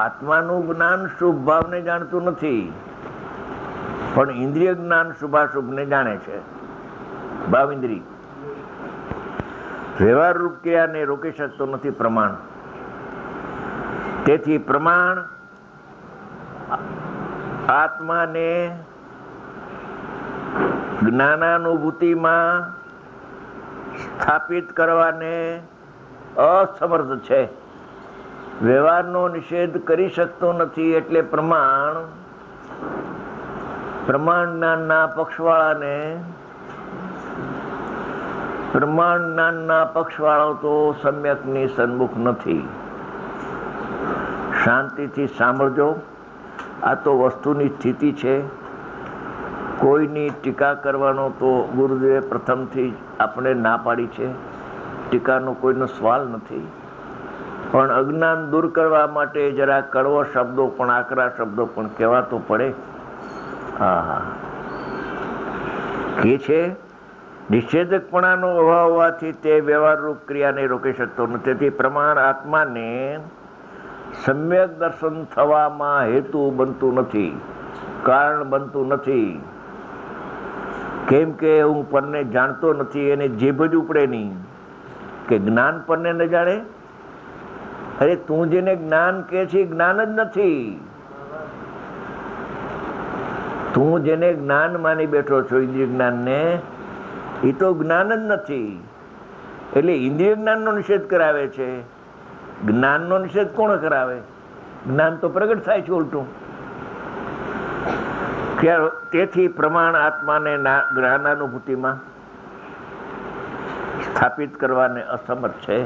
આત્માનું જ્ઞાન શુભ ભાવને જાણતું નથી, પણ ઇન્દ્રિય જ્ઞાન શુભાશુભને જાણે છે. ભાવ ઇન્દ્રિય વ્યવહાર રૂપ ક્રિયાને રોકી શકતો નથી પ્રમાણ. તેથી પ્રમાણ આત્માને જ્ઞાનાનુભૂતિમાં સ્થાપિત કરવાને અસમર્થ છે. વ્યવહારનો નિષેધ કરી શકતો નથી. એટલે પ્રમાણ જ્ઞાનના પક્ષવાળો તો સમ્યકની સન્મુખ નથી. શાંતિથી સાંભળજો. આ તો વસ્તુની સ્થિતિ છે. કોઈની ટીકા કરવાનો તો ગુરુદેવે પ્રથમથી આપણે ના પાડી છે. ટીકાનો કોઈનો સવાલ નથી. પણ અજ્ઞાન દૂર કરવા માટે જરા કડવો શબ્દો પણ આકરા શબ્દો પણ કહેવા તો પડે. કે છે નિષેધકપણાનો અભાવ હોવાથી તે વ્યવહાર રૂપ ક્રિયાને રોકી શકતો નથી. તેથી પ્રમાણ આત્માને સમ્યક દર્શન થવામાં હેતુ બનતું નથી, કારણ બનતું નથી. કેમ કે હું પરને જાણતો નથી, એને જીભ જ ઉપડે નહીં કે જ્ઞાન પરને ન જાણે. અરે તું જેને જ્ઞાન કે છે જ્ઞાન જ નથી. તું જેને જ્ઞાન માની બેઠો છો ઇન્દ્રિય જ્ઞાનને, એ તો જ્ઞાન જ નથી. એટલે ઇન્દ્રિય જ્ઞાનનો નિષેધ કરાવે છે. જ્ઞાનનો નિષેધ કોણ કરાવે? જ્ઞાન તો પ્રગટ થાય છે ઉલટું. તેથી પ્રમાણ આત્માને જ્ઞાનાનુભૂતિમાં સ્થાપિત કરવાને અસમર્થ છે.